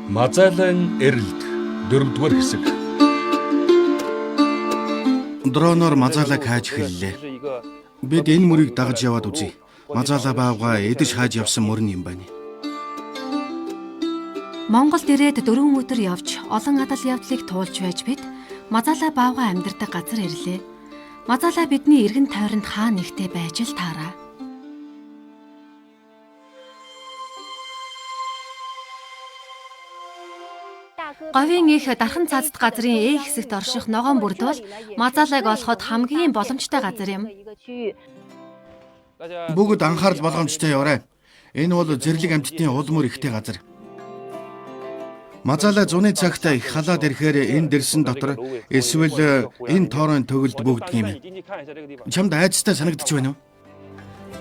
Мазайлан эрэлт 4-р хэсэг. Дроноор Мазайлаг хайж эхэллээ. Бид энэ мөрийг дагаж яваад үзье. Мазайлаа баавга эдэж хайж явсан мөрн юм байна. Монголд ирээд 4 өдөр явж олон адал явдлыг туулж байж бид Мазайлаа баавга амьдардаг газар ирлээ. Мазайлаа бидний эргэн тойронд хаа нэгтэй байж л таараа. Говийн их дархан цаазд газрын эй хэсэгт орших ногоон бүрд бол Мазайлаг олоход хамгийн боломжтой газар юм. Бүгд анхаарал болгоомжтой яваарай. Энэ бол зэрлэг амьтдын улмөр ихтэй газар. Мазайлаа зуны цагт их халаад ирэхээр энэ дэрсэн дотор эсвэл энэ тоорын төгөлд бүгд юм. Чамд айцтай санагдчих байна уу?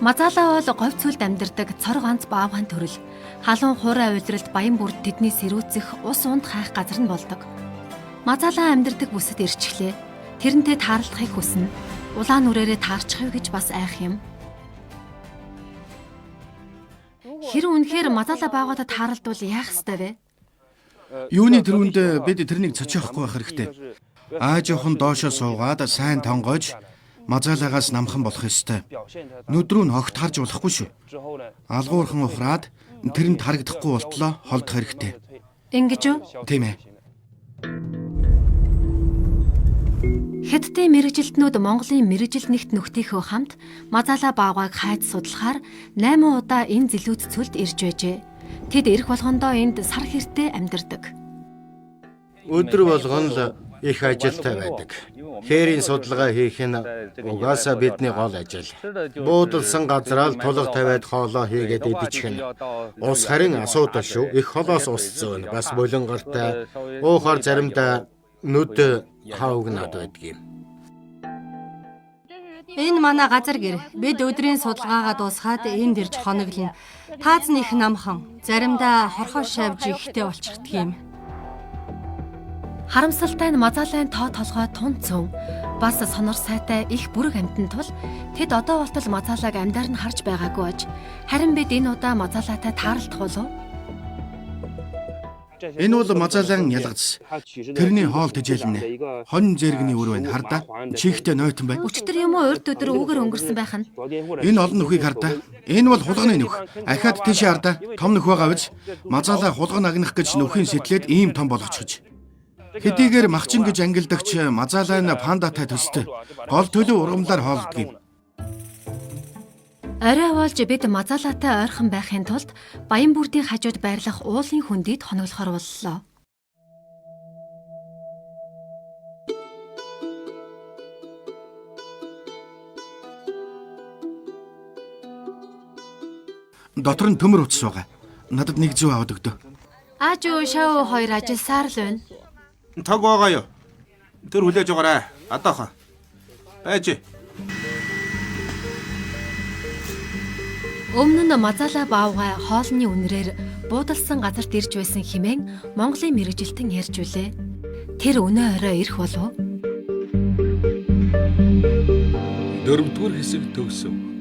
Мазайлаа бол говь цөлд амьдардаг цор ганц баавхан төрөл. Халуун хуурай уйлралд баян бүрд тэдний сэрүүцэх ус унд хайх газар нь болдог. Мазайлаа амьдардаг бүсэд ирчихлээ. Тэрнтэй таарлахыг хүснэ. Улаан нүрээрээ таарчих гэж бас айх юм. Хэрэг үнэхээр Мазайлаа баавгадад таарлдвал яах ёстой вэ? Юуны төрөнд бид тэрнийг цочихохгүй байх хэрэгтэй. Аажихан доошоо суугаад сайн тонгойж Мазайлаагаас намхан болох ёстой. Нүдрүү нь огт харж болохгүй шүү. Алгуурхан ухраад тэрэнд харагдахгүй болтлоо холдох хэрэгтэй. Ингэж үү? Тийм ээ. Хятадын мэрэгжилтнүүд Монголын мэрэгжил нэгт нөхдийнхөө хамт Мазайлаа баавгыг хайж судлахаар 8 удаа энэ зэлүүд цөлд ирж байжээ. Тэд ирэх болгондоо энд сар хэртэй амьдардаг. Өдөр болгон л их ажилтай байдаг. Хээрийн судалгаа хийх нь угаасаа бидний гол ажил. Буудалсан газраа л тулга тавиад хоолоо хийгээд идчих нь. Ус харин асуудал шүү. Их холоос ус зөөнө. Бас булангартай. Уухаар заримдаа нүд хавгнаад байдгийн. Энэ манай газар гэр. Бид өдрийн судалгаагаа дуусгаад энд ирж хоноглоно. Тааз нь их намхан. Заримдаа хорхоо шавж ихтэй болчихдаг юм. Харамсалтай нь Мазайлайн тоо толгой тун цөв. Бас сонор сайтай их бүрэг амьтан тул тэд одоо болтол Мазайлааг амьдаар нь харж байгаагүй аж. Харин бид энэ удаа Мазайлаатай таарлах болов. Энэ бол Мазайлан ялгац. Тэрний хоол тэжээлнэ. Хонь зэрэгний үр байна. Хардаа. Чихтэй нойтон бай. Өчтөр юм уу урд өдөр үгээр өнгөрсөн байх нь. Энэ олон нөхийг хардаа. Энэ бол хулганы нөх. Ахаад тийшээ хардаа. Том нөх байгаа биз? Мазайлаа хулган агнах гэж нөхийн сэтлээд ийм том болгочихж. Хэдийгээр махчин гэж ангилдагч Мазайлайн пандатай төстэй. Гол төлөв ургамлаар хоолдог юм. Орой болж бид Мазайлаатай ойрхон байхын тулд баян бүрдийн хажууд байрлах уулын хөндөд хоноглохоор боллоо. Дотор нь төмөр утас байгаа. Надад нэг зүү аваад өгдөө. Аажуу шав хоёр ажилласаар л байна. Таг байгаа юу? Тэр хүлээж байгаарай. Адаахан. Байж. Өмнө нь Мазайлаа баавгай хоолны үнрээр буудалсан газарт ирж байсан хэмээн Монголын мэрэгжилтэн ярьж үлээ. Тэр өнөө орой ирэх болов. 4-р хэсэг төгсөв.